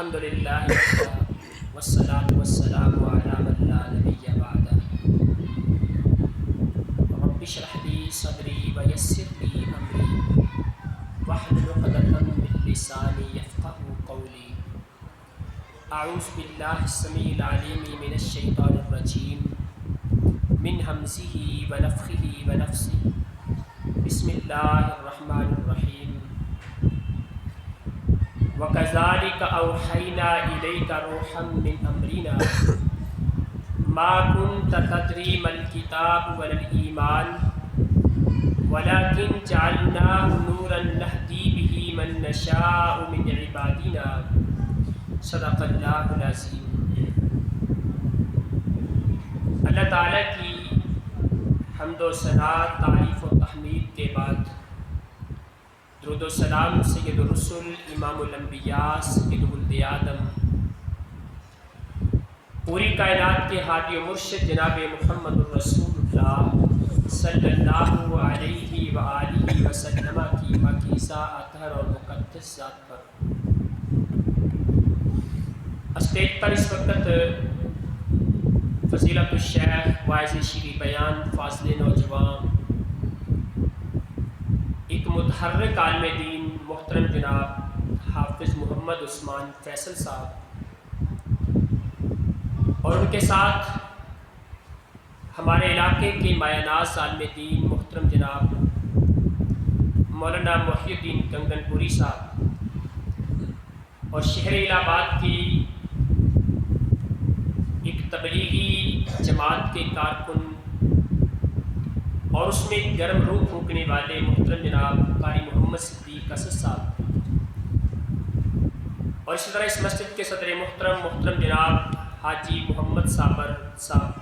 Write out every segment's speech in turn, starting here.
الحمد للہ والصلاة والسلام علی من لا نبی بعدہ رب اشرح لی صدری ویسر لی امری واحلل عقدۃ من لسانی یفقهوا قولی اعوذ باللہ السمیع العلیم من الشیطان الرجیم من ہمزہ ونفخہ ونفثہ بسم اللہ الرحمن الرحیم وَكَذَلِكَ أَوْحَيْنَا إِلَيْكَ رُوحًا مِّنْ أَمْرِنَا مَا كُنْتَ تَدْرِي مَا الْكِتَابُ وَلَا الْإِيمَانُ وَلَكِنْ جَعَلْنَاهُ نُورًا نَهْدِي بِهِ مَن نَّشَاءُ مِنْ عِبَادِنَا صدق اللہ العظیم۔ اللہ تعالیٰ کی حمد و ثنا، تعریف و تحمید کے بعد درود و سلام سید الرسل امام الانبیاء سید ولد آدم پوری کائنات کے ہادی و مرشد جناب محمد الرسول اللہ صلی اللہ علیہ وآلہ وسلم کی پاکیزہ اطہر اور مقدس ذات پر۔ اسٹیج پر اس وقت فضیلت الشیخ واعظ شیریں بیان فاضل نوجوان ایک متحرک عالم دین محترم جناب حافظ محمد عثمان فیصل صاحب اور ان کے ساتھ ہمارے علاقے کے مایہ ناز عالم دین محترم جناب مولانا محی الدین کنگن پوری صاحب اور شہر الہ آباد کی ایک تبلیغی جماعت کے کارکن اور اس میں گرم روح پھونکنے والے محترم جناب قاری محمد صدیق اسد صاحب اور اسی طرح اس مسجد کے صدر محترم جناب حاجی محمد صابر صاحب،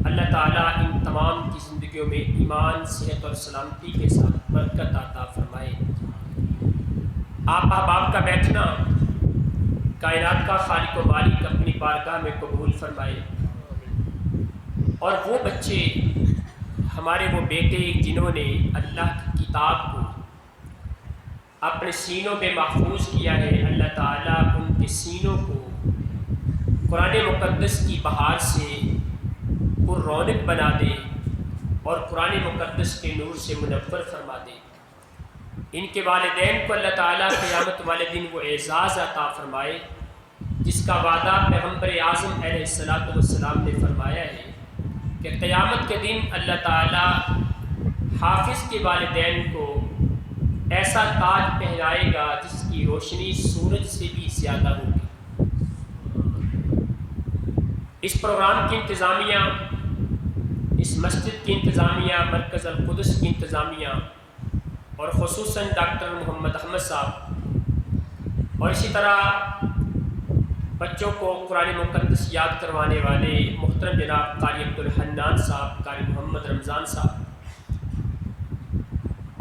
اللہ تعالیٰ ان تمام کی زندگیوں میں ایمان، صحت اور سلامتی کے ساتھ برکت عطا فرمائے۔ آپ احباب کا بیٹھنا کائنات کا خالق و مالک اپنی بارگاہ میں قبول فرمائے، اور وہ بچے ہمارے وہ بیٹے جنہوں نے اللہ کی کتاب کو اپنے سینوں میں محفوظ کیا ہے، اللہ تعالیٰ ان کے سینوں کو قرآن مقدس کی بہار سے پر رونق بنا دے اور قرآن مقدس کے نور سے منور فرما دے۔ ان کے والدین کو اللہ تعالیٰ قیامت والے دن وہ اعزاز عطا فرمائے جس کا وعدہ پیغمبر اعظم علیہ السلام نے فرمایا ہے کہ قیامت کے دن اللہ تعالیٰ حافظ کے والدین کو ایسا تاج پہنائے گا جس کی روشنی سورج سے بھی زیادہ ہوگی۔ اس پروگرام کی انتظامیہ، اس مسجد کی انتظامیہ، مرکز القدس کی انتظامیہ اور خصوصاً ڈاکٹر محمد احمد صاحب اور اسی طرح بچوں کو قرآن مقدس یاد کروانے والے محترم جناب قاری عبدالحنان صاحب، قاری محمد رمضان صاحب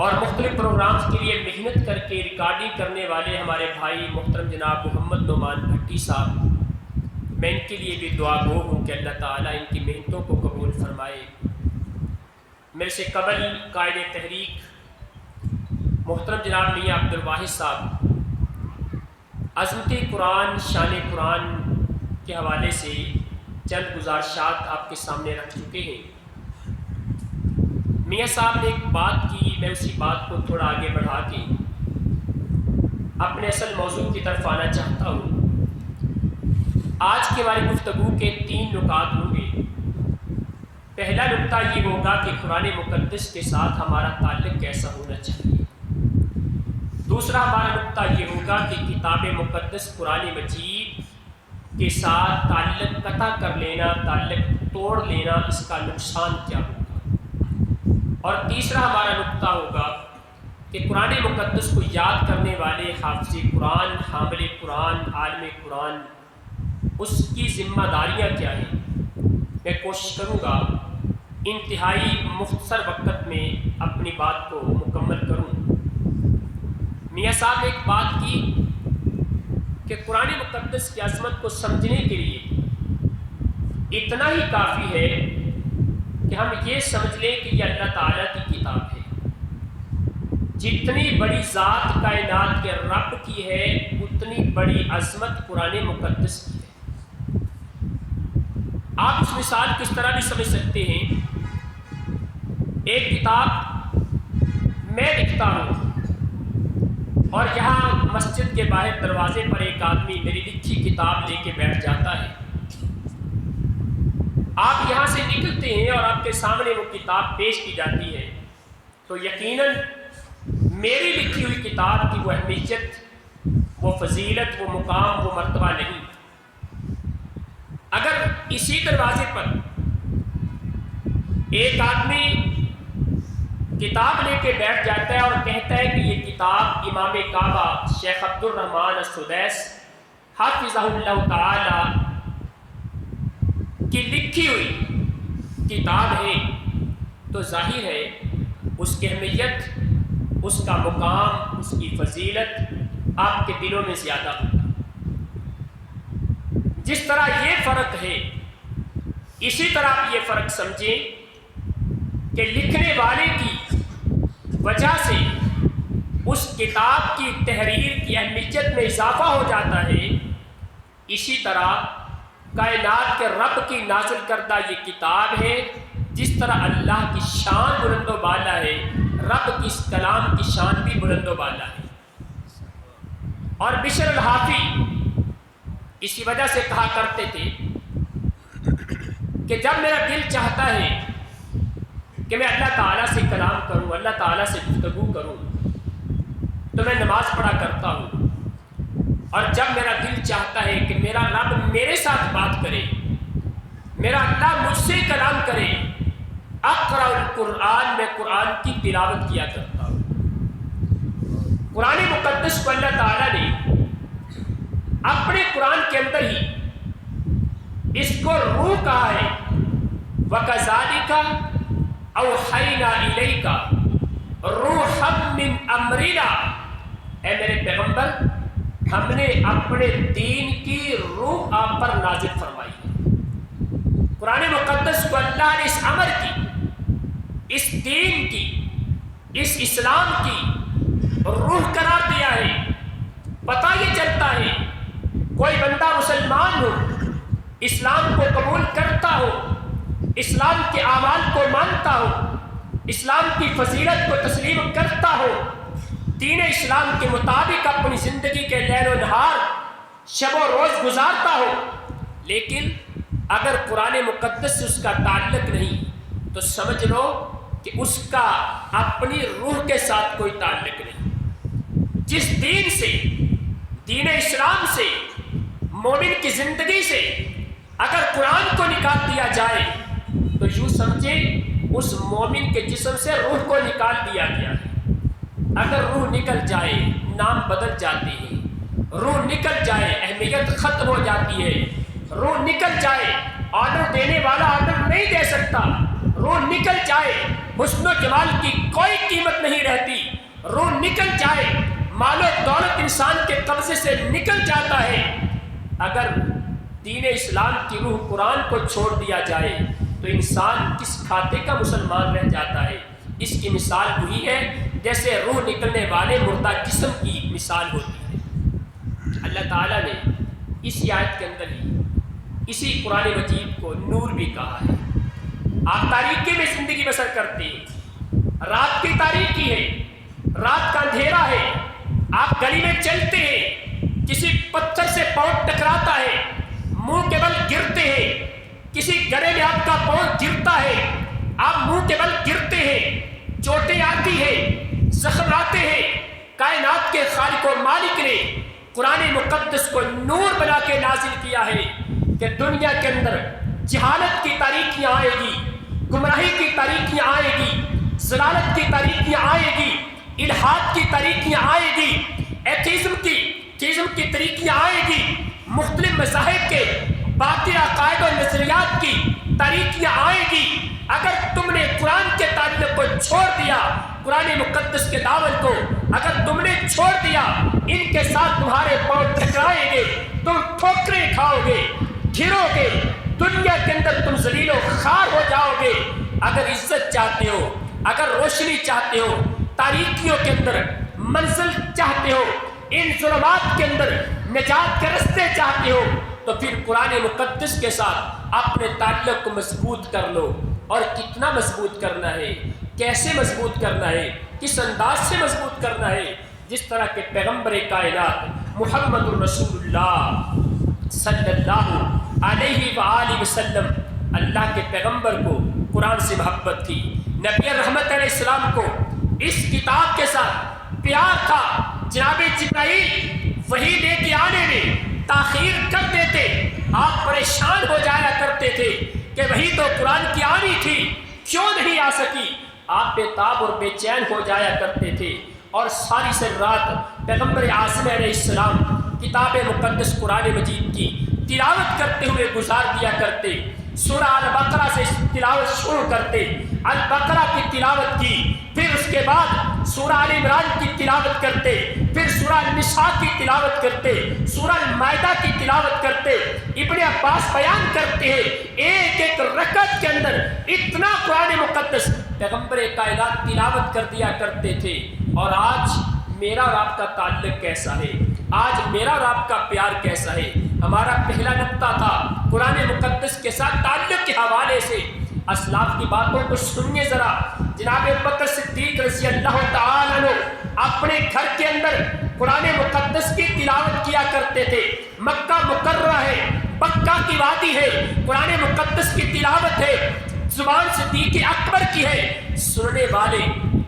اور مختلف پروگرامز کے لیے محنت کر کے ریکارڈنگ کرنے والے ہمارے بھائی محترم جناب محمد نعمان بھٹی صاحب، میں ان کے لیے بھی دعا گو ہوں کہ اللہ تعالیٰ ان کی محنتوں کو قبول فرمائے۔ میرے سے قبل قائد تحریک محترم جناب میاں عبدالواحد صاحب عظمت قرآن، شان قرآن کے حوالے سے چند گزارشات آپ کے سامنے رکھ چکے ہیں۔ میاں صاحب نے ایک بات کی، میں اسی بات کو تھوڑا آگے بڑھا کے اپنے اصل موضوع کی طرف آنا چاہتا ہوں۔ آج کی ہماری گفتگو کے 3 نکات ہوں گے۔ پہلا نکتہ یہ ہوگا کہ قرآن مقدس کے ساتھ ہمارا تعلق کیسا ہونا چاہیے۔ دوسرا ہمارا نکتہ یہ ہوگا کہ کتاب مقدس قرآن مجید کے ساتھ تعلق قطع کر لینا، تعلق توڑ لینا، اس کا نقصان کیا ہوگا۔ اور تیسرا ہمارا نکتہ ہوگا کہ قرآن مقدس کو یاد کرنے والے حافظ قرآن، حامل قرآن، عالم قرآن، اس کی ذمہ داریاں کیا ہیں۔ میں کوشش کروں گا انتہائی مختصر وقت میں اپنی بات کو مکمل کروں۔ میاں صاحب نے ایک بات کی کہ قرآن مقدس کی عظمت کو سمجھنے کے لیے اتنا ہی کافی ہے کہ ہم یہ سمجھ لیں کہ یہ اللہ تعالیٰ کی کتاب ہے۔ جتنی بڑی ذات کائنات کے رب کی ہے اتنی بڑی عظمت قرآن مقدس کی ہے۔ آپ اس مثال کس طرح بھی سمجھ سکتے ہیں، ایک کتاب میں لکھتا ہوں اور یہاں مسجد کے باہر دروازے پر ایک آدمی میری لکھی کتاب لے کے بیٹھ جاتا ہے۔ آپ یہاں سے نکلتے ہیں اور آپ کے سامنے وہ کتاب پیش کی جاتی ہے، تو یقیناً میری لکھی ہوئی کتاب کی وہ اہمیت، وہ فضیلت، وہ مقام، وہ مرتبہ نہیں۔ اگر اسی دروازے پر ایک آدمی کتاب لے کے بیٹھ جاتا ہے اور کہتا ہے کہ یہ کتاب امام کعبہ شیخ عبد الرحمن السدیس حافظہ اللہ تعالی کی لکھی ہوئی کتاب ہے، تو ظاہر ہے اس کی اہمیت، اس کا مقام، اس کی فضیلت آپ کے دلوں میں زیادہ ہوگا۔ جس طرح یہ فرق ہے، اسی طرح آپ یہ فرق سمجھیں کہ لکھنے والے کی وجہ سے اس کتاب کی تحریر کی اہمیت میں اضافہ ہو جاتا ہے، اسی طرح کائنات کے رب کی نازل کردہ یہ کتاب ہے، جس طرح اللہ کی شان بلند و بالا ہے، رب کی اس کلام کی شان بھی بلند و بالا ہے۔ اور بشر الحافی اسی وجہ سے کہا کرتے تھے کہ جب میرا دل چاہتا ہے کہ میں اللہ تعالیٰ سے کلام کروں، اللہ تعالیٰ سے گفتگو کروں، تو میں نماز پڑھا کرتا ہوں، اور جب میرا دل چاہتا ہے کہ میرا رب میرے ساتھ بات کرے، میرا اللہ مجھ سے کلام کرے، اقرأ القرآن، میں قرآن کی تلاوت کیا کرتا ہوں۔ قرآن مقدس کو اللہ تعالیٰ نے اپنے قرآن کے اندر ہی اس کو روح کہا ہے، وَكَذَلِكَ أَوْحَيْنَا إِلَيْكَ رُوحًا مِّنْ أَمْرِنَا، اے میرے پیغمبر، ہم نے اپنے دین کی روح آپ پر نازل فرمائی ہے۔ قرآن مقدس کو اللہ نے اس امر کی، اس دین کی، اس اسلام کی روح قرار دیا ہے۔ پتہ یہ چلتا ہے کوئی بندہ مسلمان ہو، اسلام کو قبول کرتا ہو، اسلام کے اعمال کو مانتا ہو، اسلام کی فضیلت کو تسلیم کرتا ہو، دین اسلام کے مطابق اپنی زندگی کے لیل و نہار، شب و روز گزارتا ہو، لیکن اگر قرآن مقدس سے اس کا تعلق نہیں تو سمجھ لو کہ اس کا اپنی روح کے ساتھ کوئی تعلق نہیں۔ جس دین سے، دین اسلام سے، مومن کی زندگی سے اگر قرآن کو نکال دیا جائے تو یوں سمجھیں اس مومن کے جسم سے روح کو نکال دیا گیا ہے۔ اگر روح نکل جائے نام بدل جاتے ہیں، روح نکل جائے اہمیت ختم ہو جاتی ہے، روح نکل جائے آرڈر دینے والا آرڈر نہیں دے سکتا، روح نکل جائے حسن و جمال کی کوئی قیمت نہیں رہتی، روح نکل جائے مال و دولت انسان کے قبضے سے نکل جاتا ہے۔ اگر دین اسلام کی روح قرآن کو چھوڑ دیا جائے تو انسان کس کھاتے کا مسلمان رہ جاتا ہے؟ اس کی مثال وہی ہے جیسے روح نکلنے والے مردہ جسم کی مثال ہوتی ہے۔ اللہ تعالیٰ نے اسی آیت کے اندر ہی اسی قرآن مجید کو نور بھی کہا ہے۔ آپ تاریکی میں زندگی بسر کرتے ہیں، رات کی تاریکی ہے، رات کا اندھیرا ہے، آپ گلی میں چلتے ہیں، کسی پتھر سے پاؤں ٹکراتا ہے، منہ کے بل گرتے ہیں، کسی گڑھے میں آپ کا پاؤں گرتا ہے، آپ منہ کے بل گرتے ہیں، چوٹیں آتی ہیں، زخم آتے ہیں۔ کائنات کے خالق و مالک نے قرآن مقدس کو نور بنا کے نازل کیا ہے کہ دنیا کے اندر جہالت کی تاریکیاں آئے گی، گمراہی کی تاریکیاں آئے گی، ضلالت کی تاریکیاں آئے گی، الحاد کی تاریکیاں آئے گی، ایتھیزم کی تاریکیاں آئے گی، مختلف مذاہب کے باطل عقائد و نظریات کی تاریکیاں آئے گی۔ اگر تم نے قرآن کے تعلق کو چھوڑ دیا، قرآن مقدس کے دعوت کو اگر تم نے چھوڑ دیا، ان کے ساتھ تمہارے پاؤں ٹکرائیں گے، تم ٹھوکریں کھاؤ گے، گرو گے، دنیا کے اندر تم ذلیل و خوار ہو جاؤ گے۔ اگر عزت چاہتے ہو، اگر روشنی چاہتے ہو، تاریکیوں کے اندر منزل چاہتے ہو، ان ظلمات کے اندر نجات کے راستے چاہتے ہو تو پھر قرآن مقدس کے ساتھ اپنے تعلق کو مضبوط کر لو۔ اور کتنا مضبوط کرنا ہے، کیسے مضبوط کرنا ہے، کس انداز سے مضبوط کرنا ہے؟ جس طرح کے پیغمبر کائنات محمد الرسول اللہ صلی اللہ علیہ وآلہ وسلم، اللہ کے پیغمبر کو قرآن سے محبت تھی، نبی رحمت علیہ السلام کو اس کتاب کے ساتھ پیار تھا۔ جناب جبرائیل وحی لے کے آنے میں تاخیر کر دیتے، آپ پریشان ہو جایا کرتے تھے کہ وہی تو قرآن کی آنی تھی، کیوں نہیں آ سکی؟ آپ بے تاب اور بے چین ہو جایا کرتے تھے اور ساری سر رات پیغمبر اعظم علیہ السلام کتاب مقدس قرآن مجید کی تلاوت کرتے ہوئے گزار دیا کرتے۔ سورہ البقرہ سے تلاوت شروع کرتے، البقرہ کی تلاوت کی، پھر اس کے بعد سورہ آل عمران کی تلاوت کرتے، پھر سورہ النساء کی تلاوت کرتے، سورہ المائدہ کی تلاوت کرتے۔ ابن عباس بیان کرتے ہیں ایک ایک رکعت کے اندر اتنا قرآن مقدس پیغمبر کائنات تلاوت کر دیا کرتے تھے۔ اور آج میرا اور آپ کا تعلق کیسا ہے؟ آج میرا اور آپ کا پیار کیسا ہے؟ ہمارا پہلا نقطہ تھا قرآن مقدس کے ساتھ تعلق کے حوالے سے۔ اسلاف کی باتوں کو سنیے ذرا۔ جناب ابوبکر صدیق رضی اللہ تعالیٰ عنہ اپنے گھر کے اندر قرآن مقدس کی تلاوت کیا کرتے تھے۔ مکہ مکرمہ ہے، مکہ کی وادی ہے، قرآن مقدس کی تلاوت ہے، زبان صدیق اکبر کی ہے۔ سننے والے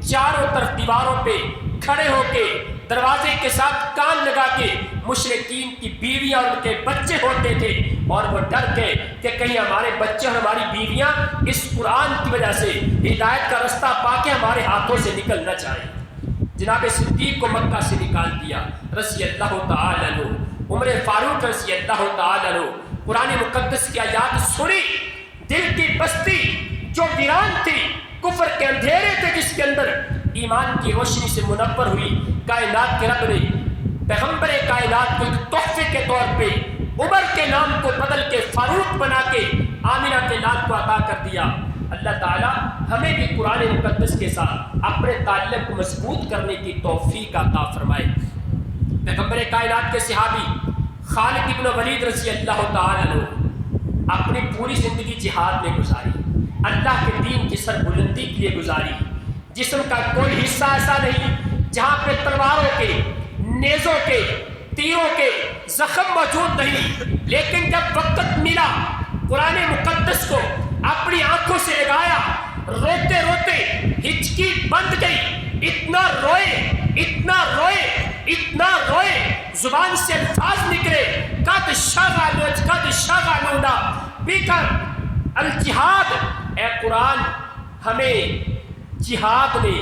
چاروں طرف دیواروں پہ کھڑے ہو کے دروازے کے ساتھ کان لگا کے مشرکین کی بیویاں اور ان کے بچے ہوتے تھے، اور وہ ڈر گئے کہ کہیں ہمارے بچے اور ہماری بیویاں اس قرآن کی وجہ سے ہدایت کا رستہ پا کے ہمارے ہاتھوں سے نکل نہ جائیں۔ جناب صدیق کو مکہ سے نکال دیا رضی اللہ تعالیٰ عنہ۔ عمر فاروق رضی اللہ تعالیٰ عنہ قرآن مقدس کی آیات سنی، دل کی بستی جو ویران تھی، کفر کے اندھیرے تھے جس کے اندر، ایمان کی روشنی سے منور ہوئی۔ کائنات کے رب نے پیغمبر کائنات کو ایک تحفے کے طور پہ عمر کے نام کو بدل کے فاروق بنا کے آمنہ کے نام کو عطا کر دیا۔ اللہ تعالیٰ ہمیں بھی قرآن مقدس کے ساتھ اپنے تعلق کو مضبوط کرنے کی توفیق عطا فرمائے۔ پیغمبر کائنات کے صحابی خالد بن ولید رضی اللہ تعالیٰ عنہ اپنی پوری زندگی جہاد میں گزاری، اللہ کے دین کی سربلندی کے لیے گزاری۔ جسم کا کوئی حصہ ایسا نہیں جہاں پہ تلواروں کے، نیزوں کے، تیروں کے زخم موجود نہیں، لیکن جب وقت ملا قرآن مقدس کو اپنی آنکھوں سے لگایا، روتے روتے ہچکی بند گئی، اتنا روئے، اتنا روئے، اتنا روئے، زبان سے الفاظ نکلے، قد شغلونا بک الجہاد۔ اے قرآن، ہمیں جہاد میں،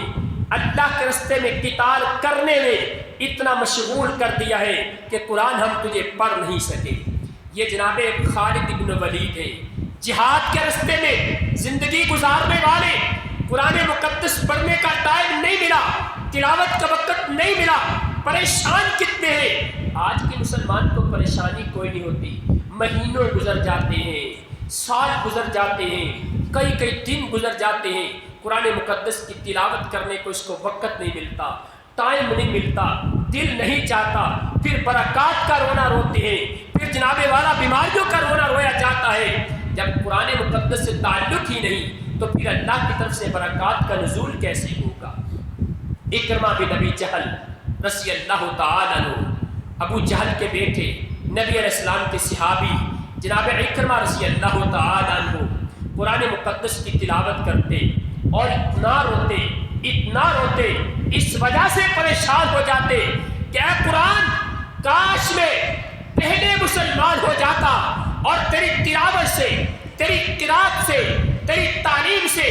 اللہ کے راستے میں قتال کرنے میں اتنا مشغول کر دیا ہے کہ قرآن ہم تجھے پڑھ نہیں سکے۔ یہ جناب خالد بن ولید ہے، جہاد کے راستے میں زندگی گزارنے والے، قرآن مقدس پڑھنے کا ٹائم نہیں ملا، تلاوت کا وقت نہیں ملا، پریشان کتنے ہیں۔ آج کے مسلمان کو پریشانی کوئی نہیں ہوتی، مہینوں گزر جاتے ہیں، سال گزر جاتے ہیں، کئی دن گزر جاتے ہیں، قرآن مقدس کی تلاوت کرنے کو اس کو وقت نہیں ملتا، ٹائم نہیں ملتا، دل نہیں چاہتا، پھر برکات کا رونا روتے ہیں، پھر جناب والا بیماریوں کا رونا رویا جاتا ہے۔ جب قرآن مقدس سے تعلق ہی نہیں تو پھر اللہ کی طرف سے برکات کا نزول کیسے ہوگا؟ اکرمہ بن ابی جہل رضی اللہ تعالیٰ عنہ، ابو جہل کے بیٹے، نبی علیہ السلام کے صحابی جناب اکرمہ رضی اللہ تعالیٰ عنہ قرآن مقدس کی تلاوت کرتے اور اتنا روتے اس وجہ سے پریشان ہو جاتے کہ اے قرآن، کاش میں پہلے مسلمان ہو جاتا اور تیری تلاوت سے، تیری قرات سے، تیری تعلیم سے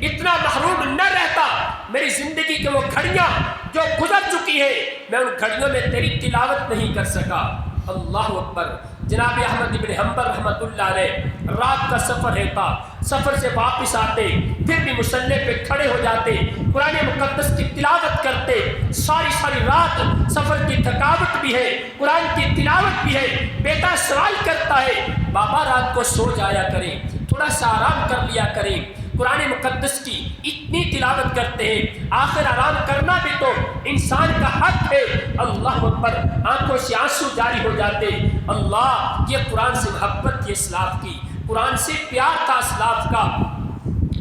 اتنا محروم نہ رہتا۔ میری زندگی کے وہ گھڑیاں جو گزر چکی ہے، میں ان گھڑیوں میں تیری تلاوت نہیں کر سکا۔ اللہ اکبر۔ جناب احمد بن حنبل رحمۃ اللہ علیہ رات کا سفر رہتا، سفر سے واپس آتے، پھر بھی مصلی پہ کھڑے ہو جاتے، قرآن مقدس کی تلاوت کرتے، ساری رات سفر کی تھکاوٹ بھی ہے، قرآن کی تلاوت بھی ہے۔ بیٹا سوال کرتا ہے، بابا رات کو سو جایا کریں، تھوڑا سا آرام کر لیا کریں، قرآن مقدس کی اتنی تلاوت کرتے ہیں، آخر آرام کرنا بھی تو انسان کا حق ہے۔ اللہ اکبر، آنکھوں سے آنسو جاری ہو جاتے۔ اللہ، یہ قرآن سے محبت تھی اسلاف کی، قرآن سے پیار تھا اسلاف کا۔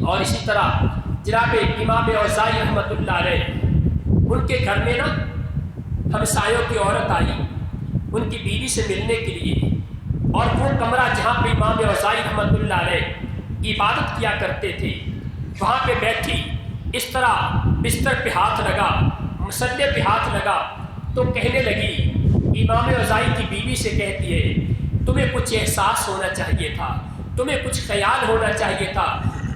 اور اسی طرح جناب امام اوزاعی رحمۃ اللہ علیہ، ان کے گھر میں نا ہمسایوں کی عورت آئی ان کی بیوی سے ملنے کے لیے، اور وہ کمرہ جہاں پہ امام اوزاعی رحمۃ اللہ علیہ عبادت کیا کرتے تھے وہاں پہ بیٹھی، اس طرح بستر پہ ہاتھ لگا، مصلے پہ ہاتھ لگا تو کہنے لگی، امام اوزاعی کی بیوی سے کہتی ہے، تمہیں کچھ احساس ہونا چاہیے تھا، تمہیں کچھ خیال ہونا چاہیے تھا،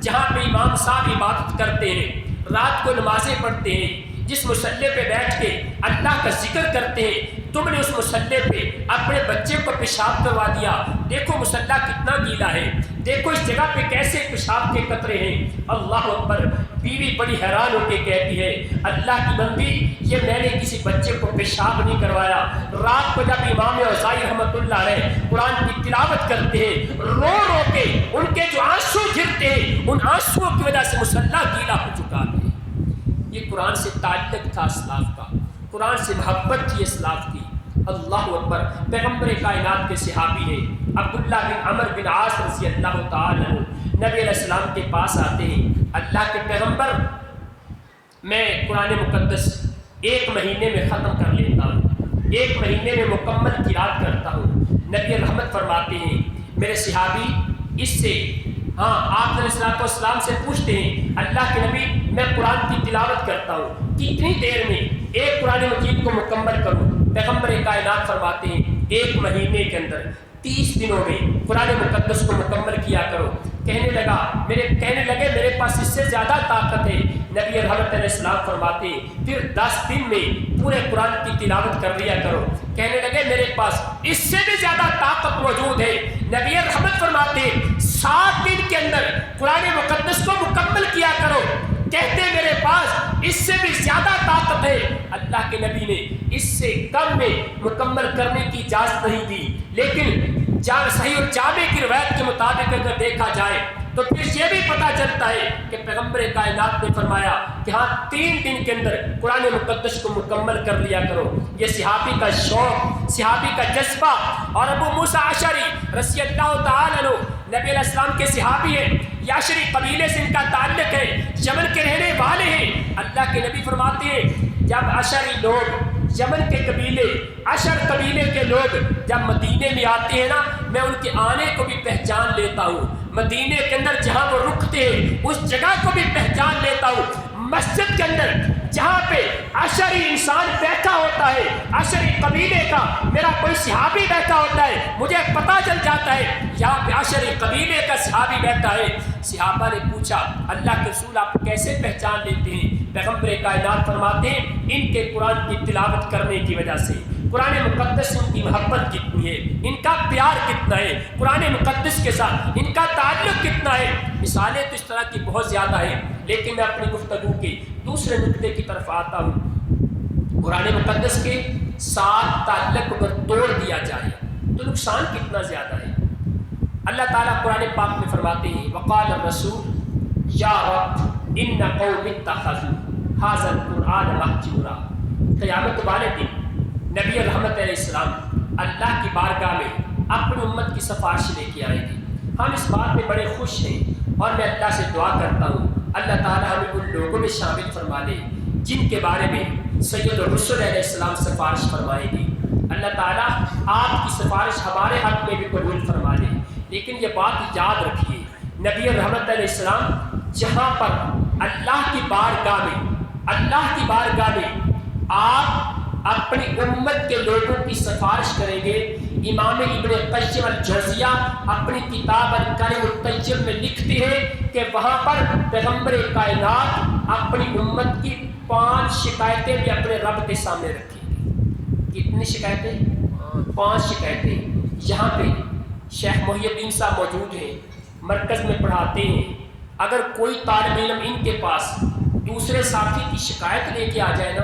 جہاں پہ امام صاحب عبادت کرتے ہیں، رات کو نمازیں پڑھتے ہیں، جس مصلے پہ بیٹھ کے اللہ کا ذکر کرتے ہیں، تم نے اس مصلے پہ اپنے بچے کو پیشاب کروا دیا۔ دیکھو مصلہ کتنا گیلا ہے، دیکھو اس جگہ پہ کیسے پیشاب کے قطرے ہیں۔ اللہ اکبر، بیوی بڑی حیران ہو کے کہتی ہے، اللہ کی بندی، یہ میں نے کسی بچے کو پیشاب نہیں کروایا۔ رات کو جب امام اوزاعی رحمۃ اللہ علیہ قرآن کی تلاوت کرتے ہیں، رو رو کے ان کے جو آنسو گرتے ہیں، ان آنسوؤں کی وجہ سے مصلہ گیلا ہو چکا ہے۔ یہ قرآن سے تعلق تھا اسلاف کا، قرآن سے محبت تھی اسلاف کی۔ اللہ اکبر، پیغمبر کائنات کے صحابی ہیں عبداللہ بن عمر بن عاص رضی اللہ تعالیٰ عنہ، نبی علیہ السلام کے پاس آتے ہیں، اللہ کے پیغمبر، میں قرآن مقدس 1 مہینے میں ختم کر لیتا ہوں، 1 مہینے میں مکمل قرات کرتا ہوں۔ نبی رحمت فرماتے ہیں، میرے صحابی اس سے آپ علیہ السلام سے پوچھتے ہیں، اللہ کے نبی میں قرآن کی تلاوت کرتا ہوں، کتنی دیر میں ایک قرآن مجید کو مکمل کروں؟ پیغمبر کائنات فرماتے ہیں 1 مہینے کے اندر 30 دنوں میں قرآن مقدس کو مکمل کیا کرو۔ کہنے لگے میرے پاس اس سے زیادہ طاقت ہے۔ نبی رحمت علیہ السلام فرماتے ہیں پھر 10 دن میں پورے قرآن کی تلاوت کر لیا کرو۔ کہنے لگے میرے پاس اس سے بھی زیادہ طاقت موجود ہے۔ نبی رحمت فرماتے ہیں 7 دن کے اندر قرآن مقدس کو مکمل کیا کرو۔ کہتے میرے پاس اس سے بھی زیادہ طاقت ہے۔ اللہ کے نبی نے اس سے کم میں مکمل کرنے کی اجازت نہیں دی، لیکن صحیح الجامع کی روایت کے مطابق اگر دیکھا جائے تو پھر یہ بھی پتہ چلتا ہے کہ پیغمبر کائنات نے فرمایا کہ 3 دن کے اندر قرآن مقدس کو مکمل کر لیا کرو۔ یہ صحابی کا شوق، صحابی کا جذبہ۔ اور ابو موسیٰ اشعری رضی اللہ تعالیٰ عنہ نبی علیہ السلام کے صحابی ہیں، یاشری قبیلے سے ان کا تعلق ہے، یمن کے رہنے والے ہیں۔ اللہ کے نبی فرماتے ہیں جب اشعری لوگ، یمن کے قبیلے، اشر قبیلے کے لوگ جب مدینے میں آتے ہیں نا، میں ان کے آنے کو بھی پہچان لیتا ہوں۔ مدینے کے اندر جہاں وہ رکتے ہیں اس جگہ کو بھی پہچان لیتا ہوں۔ مسجد کے اندر جہاں پہ اشری انسان بیٹھا ہوتا ہے، اشری قبیلے کا میرا کوئی صحابی بیٹھا ہوتا ہے، مجھے پتہ چل جاتا ہے یہاں پہ اشری قبیلے کا صحابی بیٹھا ہے۔ صحابہ نے پوچھا اللہ کے رسول آپ کیسے پہچان لیتے ہیں؟ پیغمبر کائنات فرماتے ہیں ان کے قرآن کی تلاوت کرنے کی وجہ سے، قرآن مقدس سے ان کی محبت کتنی ہے، ان کا پیار کتنا ہے، قرآن مقدس کے ساتھ ان کا تعلق کتنا ہے۔ مثالیں تو اس طرح کی بہت زیادہ ہیں، لیکن میں اپنی گفتگو کے دوسرے نقطے کی طرف آتا ہوں۔ قرآن مقدس کے ساتھ تعلق اگر توڑ دیا جائے تو نقصان کتنا زیادہ ہے۔ اللہ تعالیٰ قرآن پاک میں فرماتے ہیں وقال الرسول یا رب ان قوم اتخذوا ھذا القرآن مہجورا۔ قیامت والے دن نبی رحمت علیہ السلام اللہ کی بارگاہ میں اپنی امت کی سفارش لے کے آئے گی۔ ہم اس بات میں بڑے خوش ہیں اور میں اللہ سے دعا کرتا ہوں اللہ تعالیٰ ہمیں ان لوگوں میں شامل فرما لے جن کے بارے میں سید الرسل علیہ السلام سفارش فرمائے گی۔ اللہ تعالیٰ آپ کی سفارش ہمارے حق میں بھی قبول فرما لے۔ لیکن یہ بات یاد رکھیے، نبی رحمت علیہ السلام جہاں پر اللہ کی بارگاہ میں آپ اپنی امت کے لوگوں کی سفارش کریں گے۔ امام ابن قیم الجوزیہ اپنی کتاب الکلم الطیب میں لکھتے ہیں کہ وہاں پر پیغمبر کائنات اپنی امت کی 5 شکایتیں بھی اپنے رب کے سامنے رکھیں گے۔ کتنی شکایتیں؟ 5 شکایتیں۔ یہاں پہ شیخ محی الدین صاحب موجود ہیں، مرکز میں پڑھاتے ہیں۔ اگر کوئی طالب علم ان کے پاس دوسرے ساتھی کی شکایت لے کے آ جائے نا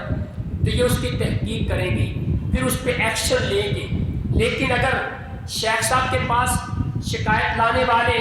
تو یہ اس کی تحقیق کریں گے، پھر اس پہ ایکشن لیں گے۔ لیکن اگر شیخ صاحب کے پاس شکایت لانے والے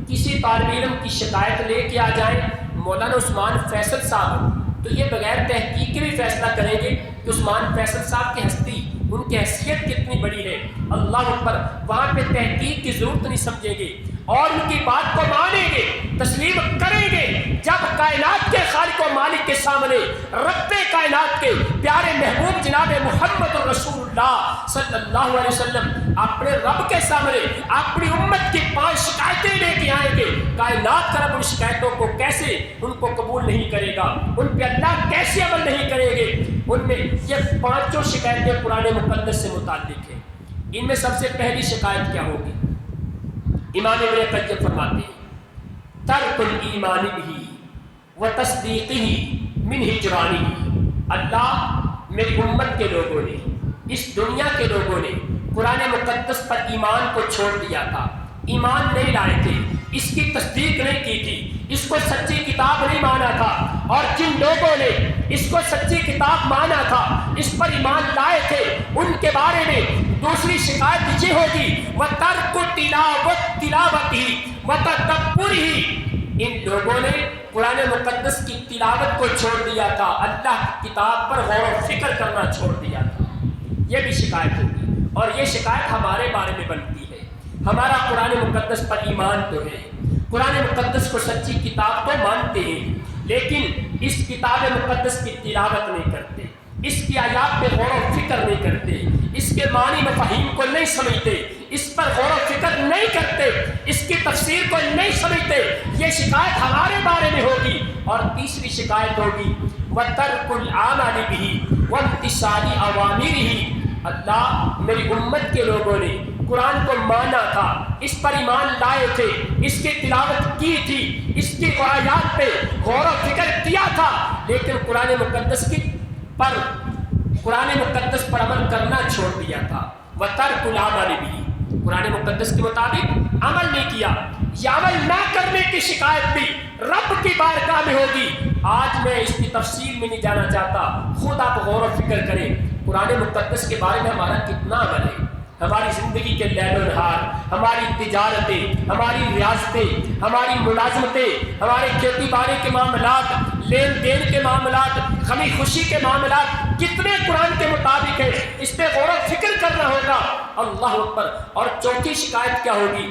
کسی طالب علم کی شکایت لے کے آ جائیں مولانا عثمان فیصل صاحب، تو یہ بغیر تحقیق کے بھی فیصلہ کریں گے کہ عثمان فیصل صاحب کی ہستی، ان کی حیثیت کتنی بڑی ہے، اللہ اکبر، وہاں پہ تحقیق کی ضرورت نہیں سمجھیں گے اور ان کی بات کو مانیں گے، تسلیم کریں گے۔ جب کائنات کے خالق و مالک کے سامنے، رب کائنات کے پیارے محبوب جناب محمد رسول اللہ صلی اللہ علیہ وسلم اپنے رب کے سامنے اپنی امت کی 5 شکایتیں لے کے آئیں گے، کائنات کا رب ان شکایتوں کو کیسے ان کو قبول نہیں کرے گا، ان پہ اللہ کیسے عمل نہیں کریں گے؟ ان میں یہ 5 شکایتیں قرآن مقدس سے متعلق ہیں۔ ان میں سب سے پہلی شکایت کیا ہوگی؟ امام ابن قیم فرماتے ہیں ترک الایمان بھی و تصدیقہ من ہجرانہ۔ اللہ، میری امت کے لوگوں نے، اس دنیا کے لوگوں نے قرآن مقدس پر ایمان کو چھوڑ دیا تھا، ایمان نہیں لائے تھے، اس کی تصدیق نہیں کی تھی، اس کو سچی کتاب نہیں مانا تھا، اور جن لوگوں نے اس کو سچی کتاب مانا تھا، اس پر ایمان لائے تھے، ان کے بارے میں دوسری شکایت یہ ہوگی وَتَرْكُ تِلَاوَتِهِ وَتَدَبُّرِهِ۔ ان لوگوں نے قرآن مقدس کی تلاوت کو چھوڑ دیا تھا، اللہ کی کتاب پر غور و فکر کرنا چھوڑ دیا تھا، یہ بھی شکایت ہوگی۔ اور یہ شکایت ہمارے بارے میں بنتی ہے۔ ہمارا قرآن مقدس پر ایمان تو ہے، قرآن مقدس کو سچی کتاب تو مانتے ہیں، لیکن اس کتاب مقدس کی تلاوت نہیں کرتے، اس کی آیات پہ غور و فکر نہیں کرتے، اس کے معنی مفاہیم کو نہیں سمجھتے، اس پر غور و فکر نہیں کرتے، اس کی تفسیر کو نہیں سمجھتے۔ یہ شکایت ہمارے بارے میں ہوگی۔ اور تیسری شکایت ہوگی وَتَرْكُ الْعَمَلِ بِهِ وَامْتِثَالِ أَوَامِرِهِ۔ اللہ، میری امت کے لوگوں نے قرآن کو مانا تھا، اس پر ایمان لائے تھے، اس کی تلاوت کی تھی، اس کی آیات پہ غور و فکر کیا تھا، لیکن قرآن مقدس پر عمل کرنا چھوڑ دیا تھا۔ وَتَرْكُ الْعَمَلِ بِهِ، قرآن مقدس کے مطابق عمل نہیں کیا۔ یہ عمل نہ کرنے کی شکایت بھی رب کی بارگاہ میں ہوگی۔ آج میں اس کی تفصیل میں نہیں جانا چاہتا، خود آپ غور و فکر کریں قرآن مقدس کے بارے میں ہمارا کتنا عمل ہے۔ ہماری زندگی کے لیل و نہار، ہماری تجارتیں، ہماری ریاستیں، ہماری ملازمتیں، ہمارے کھیتی باڑی کے معاملات، لین دین کے معاملات، غمی خوشی کے معاملات کتنے قرآن کے مطابق ہیں، اس پہ غور و فکر کرنا ہوگا۔ اللہ اکبر۔ اور چوتھی شکایت کیا ہوگی؟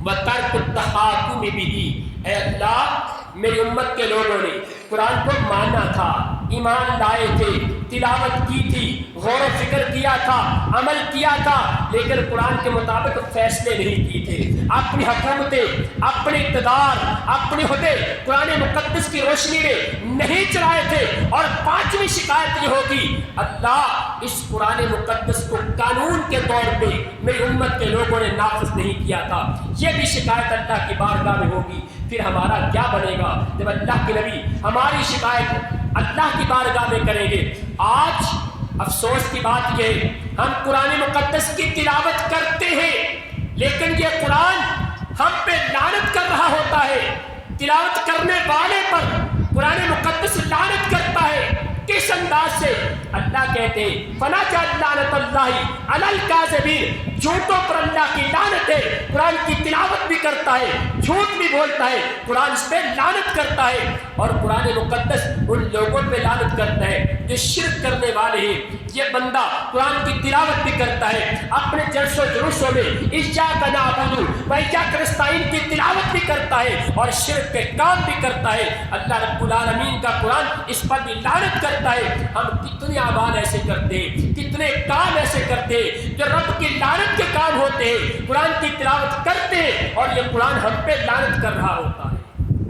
وَتَرْكُ التَّحَاكُمِ بِهِ۔ اے اللہ، میری امت کے لوگوں نے قرآن کو مانا تھا، ایمان لائے تھے، تلاوت کی تھی، غور و فکر کیا تھا، عمل کیا تھا، لیکن قرآن کے مطابق فیصلے نہیں کیے تھے، اپنی حکومتیں، اپنے اقتدار، اپنے عہدے قرآن مقدس کی روشنی میں نہیں چلائے تھے۔ اور 5ویں شکایت یہ ہوگی اللہ، اس قرآن مقدس کو قانون کے طور پہ میری امت کے لوگوں نے نافذ نہیں کیا تھا۔ یہ بھی شکایت اللہ کی بارگاہ میں ہوگی۔ پھر ہمارا کیا بنے گا جب اللہ کے نبی ہماری شکایت اللہ کی بارگاہ میں کریں گے؟ آج افسوس کی بات یہ ہے، ہم قرآن مقدس کی تلاوت کرتے ہیں، لیکن یہ قرآن ہم پہ لعنت کر رہا ہوتا ہے۔ تلاوت کرنے والے پر قرآن مقدس لعنت کرتا ہے۔ کس انداز سے؟ اللہ کہتے ہیں فَنَجْعَلْ لَعْنَتَ اللَّهِ عَلَى الْكَاذِبِينَ، جھوٹوں پر اللہ کی لعنت ہے۔ قرآن کی تلاوت بھی کرتا ہے، جھوٹ بھی بولتا ہے، قرآن اس پہ لعنت کرتا ہے۔ اور قرآن مقدس ان لوگوں پہ لعنت کرتا ہے جو شرک کرنے والے ہیں۔ یہ بندہ قرآن کی تلاوت بھی کرتا ہے، اپنے جلسوں جلوسوں میں ایاک نعبد و ایاک نستعین کی تلاوت بھی کرتا ہے اور شرک کے کام بھی کرتا ہے۔ اللہ رب العالمین کا قرآن اس پر بھی لعنت کرتا ہے۔ ہم کتنے اعمال ایسے کرتے ہیں، کتنے کام ایسے کرتے ہیں جو رب کی لعنت کے کام ہوتے ہیں، قرآن کی تلاوت کرتے ہیں اور یہ قرآن ہم پہ لعنت کر رہا ہوتا ہے۔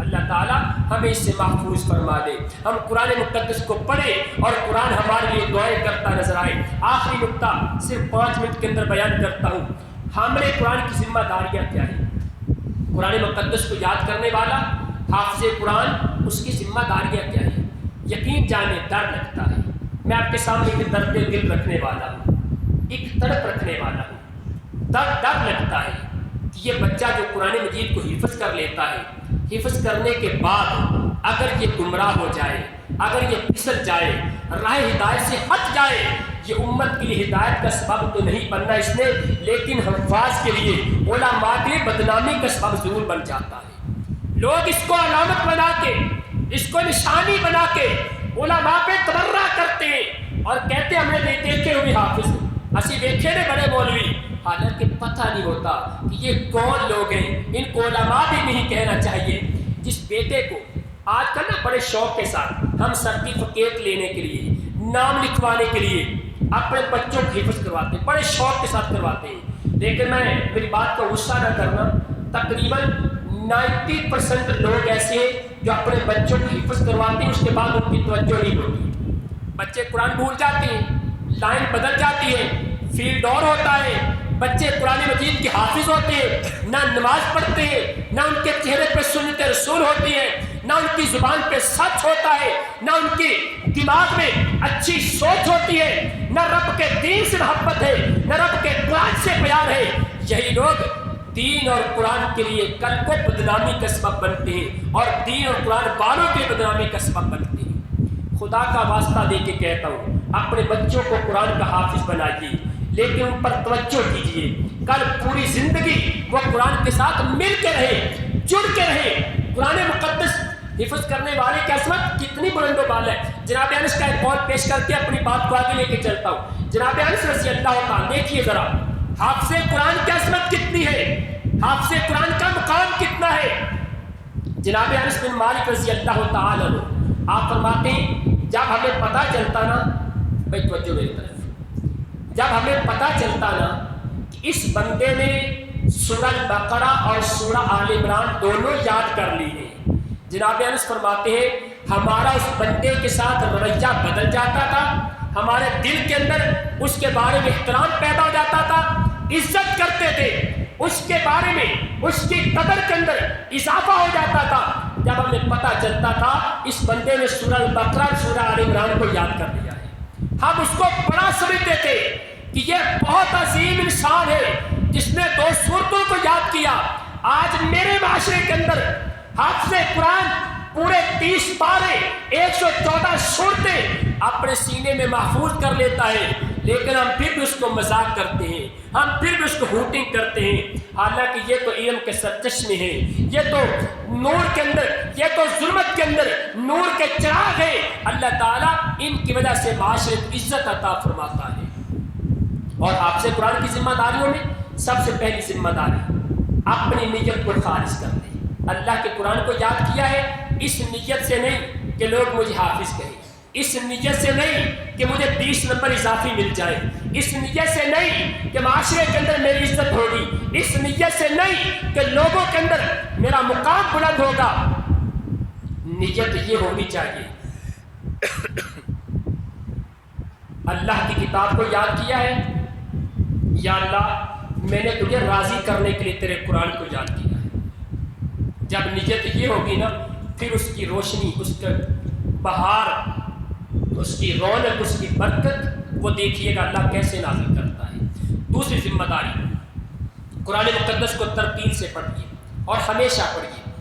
اللہ تعالیٰ ہمیں اس سے محفوظ فرما دے، ہم قرآن مقدس کو پڑھیں اور قرآن ہمارے لیے دعائیں کرتا نظر آئے۔ آخری نقطہ صرف 5 منٹ کے اندر بیان کرتا ہوں، ہمارے قرآن کی ذمہ داریاں کیا ہیں؟ قرآن مقدس کو یاد کرنے والا حافظ قرآن، اس کی ذمہ داریاں کیا ہیں؟ یقین جانے ڈر لگتا ہے، میں آپ کے سامنے ایک درد دل رکھنے والا ہوں، ایک تڑپ رکھنے والا ہوں۔ ڈر لگتا ہے کہ یہ بچہ جو قرآن مجید کو حفظ کر لیتا ہے، حفظ کرنے کے بعد اگر یہ گمراہ ہو جائے، اگر یہ پھسل جائے، راہ ہدایت سے ہٹ جائے، یہ امت کے لیے ہدایت کا سبب تو نہیں بننا اس نے، لیکن حفاظ کے لیے، علماء کے لیے بدنامی کا سبب ضرور بن جاتا ہے۔ لوگ اس کو علامت بنا کے، اس کو نشانی بنا کے علماء پہ تبرہ کرتے ہیں اور کہتے ہیں ہم نے دیکھے ہوئے حافظ، اسی دیکھے نے بڑے مولوی، حالانکہ پتہ نہیں ہوتا کہ یہ کون لوگ ہیں۔ ان کو علماء بھی نہیں کہنا چاہیے۔ جس بیٹے کو آج کل نا بڑے شوق کے ساتھ ہم سرٹیفکیٹ لینے کے لیے، نام لکھوانے کے لیے اپنے بچوں کو حفظ کرواتے ہیں، بڑے شوق کے ساتھ کرواتے ہیں، لیکن میں میری بات کو غصہ نہ کرنا، تقریباً 90% لوگ ایسے ہیں جو اپنے بچوں کو حفظ کرواتے ہیں، اس کے بعد ان کی توجہ نہیں ہوتی، بچے قرآن بھول جاتے ہیں، لائن بدل جاتی ہے، فیلڈ اور ہوتا ہے، بچے قرآن مجید کے حافظ ہوتے ہیں، نہ نماز پڑھتے ہیں، نہ ان کے چہرے پہ سنت رسول ہوتی ہے، نہ ان کی زبان پہ سچ ہوتا ہے، نہ ان کے دماغ میں اچھی سوچ ہوتی ہے، نہ رب کے دین سے محبت ہے، نہ رب کے قرآن سے پیار ہے۔ یہی لوگ دین اور قرآن کے لیے کل کو بدنامی کا سبب بنتے ہیں اور دین اور قرآن والوں کے بدنامی کا سبب بنتے ہیں۔ خدا کا واسطہ دے کے کہتا ہوں، اپنے بچوں کو قرآن کا حافظ بنائیے، لیکن ان پر توجہ کیجیے، کل پوری زندگی وہ قرآن کے ساتھ مل کے رہے، جڑ کے رہے۔ قرآن مقدس حفظ کرنے والے کی عظمت کتنی بلند و بالا ہے۔ جناب انس کا ایک قول پیش کر کے اپنی بات کو آگے لے کے چلتا ہوں۔ جناب انس رضی اللہ تعالیٰ، دیکھیے ذرا حافظ قرآن کی عظمت کتنی ہے، حافظ قرآن کا مقام کتنا ہے۔ جناب انس بن مالک رضی اللہ تعالیٰ عنہ آپ فرماتے ہیں، جب ہمیں پتہ چلتا نا، بھائی توجہ میری طرف، جب ہمیں پتہ چلتا نا کہ اس بندے نے سورہ بقرہ اور سورہ آل عمران دونوں یاد کر لی ہیں، جناب انس فرماتے ہیں ہمارا اس بندے کے ساتھ رویہ بدل جاتا تھا، ہمارے دل کے اندر اس کے بارے میں احترام پیدا ہو جاتا تھا، عزت کرتے تھے، اس کے بارے میں اس کی قدر کے اندر اضافہ ہو جاتا تھا۔ جب ہمیں پتہ چلتا تھا اس بندے نے سورہ بقرہ اور سورہ آل عمران کو یاد کر لیا ہے، ہم اس کو بڑا سمجھتے تھے کہ یہ بہت عظیم انسان ہے جس نے 2 سورتوں کو یاد کیا۔ آج میرے معاشرے کے اندر حافظ قرآن پورے 30 پارے 114 سورتیں اپنے سینے میں محفوظ کر لیتا ہے، لیکن ہم پھر بھی اس کو مذاق کرتے ہیں، ہم پھر بھی اس کو ہوٹنگ کرتے ہیں، حالانکہ یہ تو علم کے سرچشمے ہیں، یہ تو نور کے اندر، یہ تو ظلمت کے اندر نور کے چراغ ہے۔ اللہ تعالیٰ ان کی وجہ سے معاشرے کو عزت عطا فرماتا ہے۔ اور آپ سے قرآن کی ذمہ داریوں میں سب سے پہلی ذمہ داری اپنی نیت کو خالص کر دیں۔ اللہ کے قرآن کو یاد کیا ہے اس نیت سے نہیں کہ لوگ مجھے حافظ کہیں، اس نیت سے نہیں کہ مجھے 20 نمبر اضافی مل جائے، اس نیت سے نہیں کہ معاشرے کے اندر میری عزت ہوگی، اس نیت سے نہیں کہ لوگوں کے اندر میرا مقام بلند ہوگا۔ نیت یہ ہونی چاہیے اللہ کی کتاب کو یاد کیا ہے، یا اللہ میں نے تجھے راضی کرنے کے لیے تیرے قرآن کو یاد کیا ہے۔ جب نیت یہ ہوگی نا، پھر اس کی روشنی، اس کا بہار، اس کی رونق، اس کی برکت وہ دیکھیے گا اللہ کیسے نازل کرتا ہے۔ دوسری ذمہ داری، قرآن مقدس کو ترتیل سے پڑھیے اور ہمیشہ پڑھیے۔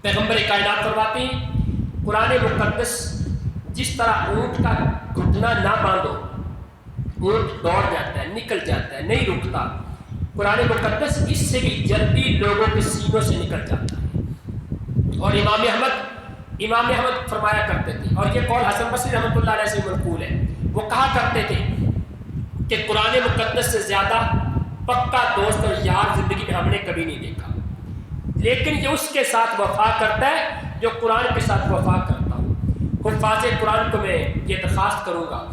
پیغمبر کائنات فرماتے ہیں قرآن مقدس جس طرح اونٹ کا گھٹنا نہ باندھو، اونٹ دوڑ جاتا ہے، نکل جاتا ہے، نہیں رکتا، قرآن مقدس اس سے بھی جلدی لوگوں کے سینوں سے نکل جاتا ہے۔ اور امام احمد فرمایا کرتے تھے، اور یہ قول حسن بصری رحمۃ اللہ علیہ سے منقول ہے، وہ کہا کرتے تھے کہ قرآن مقدس سے زیادہ پکا دوست اور یار زندگی میں ہم نے کبھی نہیں دیکھا، لیکن یہ اس کے ساتھ وفا کرتا ہے جو قرآن کے ساتھ وفا کرتا ہوں۔ حفاظ قرآن کو میں یہ درخواست کروں گا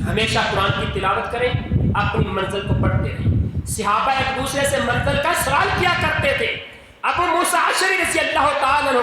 ہمیشہ قرآن کی تلاوت کریں، اپنی منزل کو پڑھتے رہیں۔ صحابہ ایک دوسرے سے منزل کا سوال کیا کرتے تھے۔ ابو موسیٰ اشعری رضی اللہ تعالیٰ عنہ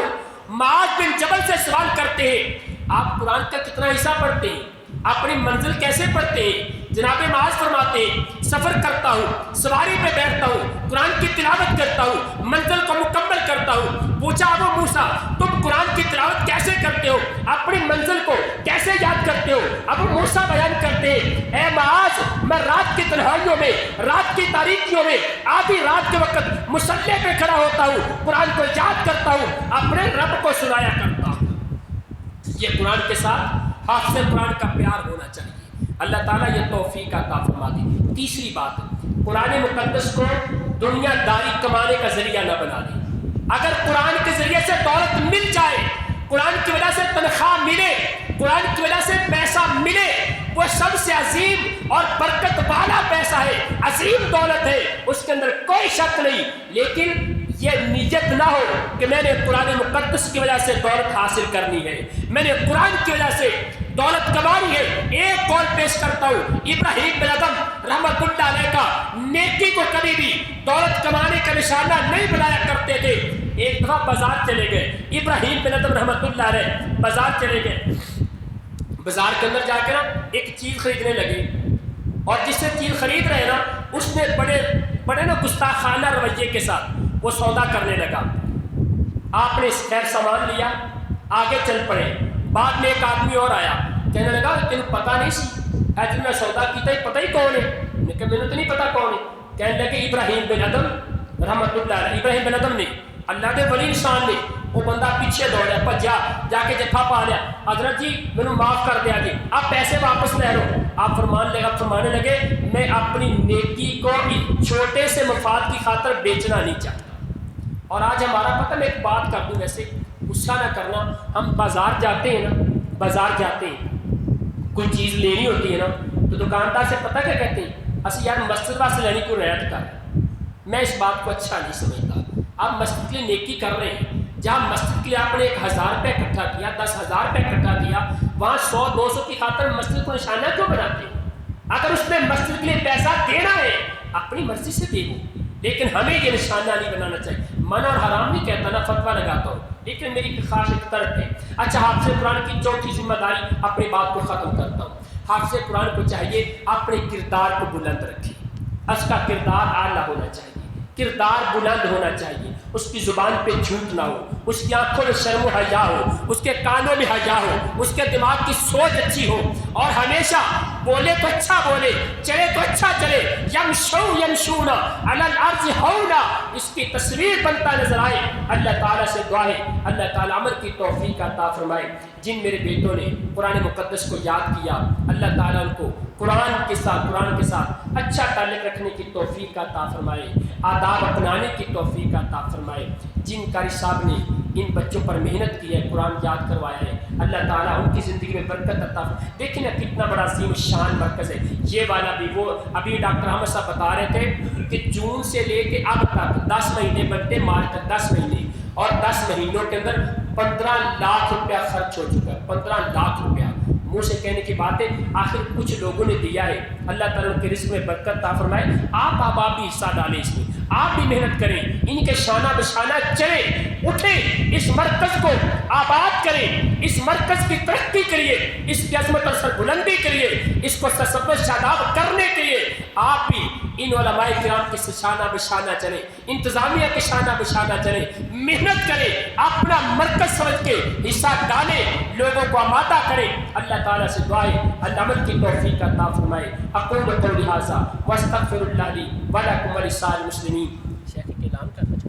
معاذ بن جبل سے سوال کرتے ہیں آپ قرآن کا کتنا حصہ پڑھتے ہیں، اپنی منزل کیسے پڑھتے ہیں؟ جناب معاذ فرماتے ہیں سفر کرتا ہوں، سواری پہ بیٹھتا ہوں، قرآن کی تلاوت کرتا ہوں، منزل کو مکمل کرتا ہوں۔ پوچھا ابو موسیٰ تم قرآن کی تلاوت کیسے کرتے ہو، اپنی منزل کو کیسے یاد کرتے ہو؟ ابو موسیٰ بیان کرتے ہیں اے معاذ میں رات کی تنہائیوں میں، رات کی تاریکیوں میں، آدھی رات کے وقت مصلی پہ کھڑا ہوتا ہوں، قرآن کو یاد کرتا ہوں، اپنے رب کو سنایا کرتا ہوں۔ یہ قرآن کے ساتھ حافظ قرآن کا پیار ہونا چاہیے۔ اللہ تعالیٰ یہ توفیق عطا فرما دے۔ تیسری بات، قرآن مقدس کو دنیا داری کمانے کا ذریعہ نہ بنا دے۔ اگر قرآن کے ذریعے سے دولت مل جائے، قرآن کی وجہ سے تنخواہ ملے، قرآن کی وجہ سے پیسہ ملے، وہ سب سے عظیم اور برکت والا پیسہ ہے، عظیم دولت ہے، اس کے اندر کوئی شک نہیں۔ لیکن یہ نیت نہ ہو کہ میں نے قرآن مقدس کی وجہ سے دولت حاصل کرنی ہے، میں نے قرآن کی وجہ سے دولت کمانی ہے۔ ایک قول پیش کرتا ہوں، ابراہیم بن ادم رحمت اللہ علیہ کا نیکی کو کبھی بھی دولت کمانے کا نشانہ نہیں بنایا کرتے تھے۔ ایک دفعہ بازار چلے گئے، ابراہیم بن ادم رحمت اللہ علیہ بازار چلے گئے، بازار کے اندر جا کے نا ایک چیز خریدنے لگے، اور جس سے چیز خرید رہے نا اس نے بڑے نا گستاخانہ رویے کے ساتھ وہ سودا کرنے لگا۔ آپ نے خیر سامان لیا، آگے چل پڑے۔ بعد میں ایک آدمی اور آیا، کہنے لگا تین پتہ نہیں سی جن میں سودا کیتا ہی پتہ ہی کون ہے؟ میں کہ میں نے تو نہیں پتا کون ہے۔ کہنے لگے ابراہیم بن ادم رحمت اللہ علیہ، ابراہیم بن ادم نے، اللہ کے ولی انسان نے۔ وہ بندہ پیچھے دوڑا، جا کے جتھا پا لیا، حضرت جی میں معاف کر دیا جی، آپ پیسے واپس لے لو۔ آپ فرمانے لگے میں اپنی نیکی کو ایک چھوٹے سے مفاد کی خاطر بیچنا نہیں چاہتا۔ اور آج ہمارا پتہ، میں ایک بات کر دوں، ویسے غصہ نہ کرنا، ہم بازار جاتے ہیں نا، بازار جاتے ہیں کوئی چیز لینی ہوتی ہے نا تو دکاندار سے پتہ کیا کہتے ہیں؟ اسی یار مسجد واسطے لینی کو رعایت کر۔ میں اس بات کو اچھا نہیں سمجھتا۔ آپ مسجد کے لیے نیکی کر رہے ہیں، جہاں مسجد کے لیے آپ نے 1000 روپے اکٹھا کیا، 10,000 روپے اکٹھا کیا، وہاں 100-200 کی خاطر مسجد کو نشانہ کیوں بناتے ہیں؟ اگر اس میں مسجد کے لیے پیسہ دینا ہے اپنی مرضی سے دے دو، لیکن ہمیں یہ نشانہ نہیں بنانا چاہیے۔ منع اور حرام نہیں کہتا، نہ فتویٰ لگاتا ہوں، لیکن میری خواہش ایک طرف ہے۔ اچھا، حافظ قرآن کی چوتھی ذمہ داری، اپنی بات کو ختم کرتا ہوں۔ حافظ قرآن کو چاہیے اپنے کردار کو بلند رکھے، اس کا کردار اعلیٰ ہونا چاہیے، کردار بلند ہونا چاہیے، اس کی زبان پہ جھوٹ نہ ہو، اس کی آنکھوں میں شرم و حیا ہو، اس کے کانوں میں حیا ہو، اس کے دماغ کی سوچ اچھی ہو، اور ہمیشہ بولے تو اچھا بولے، چلے تو اچھا چلے۔ یمشون علی الارض ہونا، اس کی تصویر بنتا نظر آئے۔ اللہ تعالیٰ سے دعا ہے اللہ تعالیٰ عمل کی توفیق عطا فرمائے۔ جن میرے بیٹوں نے قرآن مقدس کو یاد کیا، اللہ تعالیٰ ان کو قرآن کے ساتھ اچھا تعلق رکھنے کی توفیق عطا فرمائے، آداب اپنانے کی توفیق عطا فرمائے۔ جن قاری صاحب نے ان بچوں پر محنت کی ہے، قرآن یاد کروایا ہے، اللہ تعالیٰ ان کی زندگی میں برکت عطا فرمائے۔ دیکھیں نا کتنا بڑا عظیم شان مرکز ہے یہ والا بھی۔ وہ ابھی ڈاکٹر احمد صاحب بتا رہے تھے کہ جون سے لے کے اب تک 10 مہینے بنتے، مارچ تک 10 مہینے، اور 10 مہینوں کے اندر 15 لاکھ روپیہ خرچ ہو چکا ہے۔ 15 لاکھ روپیہ منہ سے کہنے کی بات ہے، آخر کچھ لوگوں نے دیا ہے۔ اللہ تعالیٰ کے رزق میں برکت عطا فرمائے۔ آپ بھی حصہ ڈالیں اس میں، آپ بھی محنت کریں، ان کے شانہ بشانہ چلیں، اٹھیں، اس مرکز کو آباد کریں، اس مرکز کی ترقی کریے، اس کی عظمت اور سربلندی کریے، اس کو سرسبز شاداب کرنے کے لیے آپ بھی ان علماء کرام کے شانہ بشانہ چلیں، انتظامیہ کے شانہ بشانہ چلیں، محنت کریں، اپنا مرکز سمجھ کے حصہ ڈالیں، لوگوں کو آمادہ کریں۔ اللہ تعالیٰ سے دعائیں اللہ عمل کی توفیق عطا فرمائے۔ اقول قولی ھذا واستغفر اللہ لی ولکم ولسائر المسلمین۔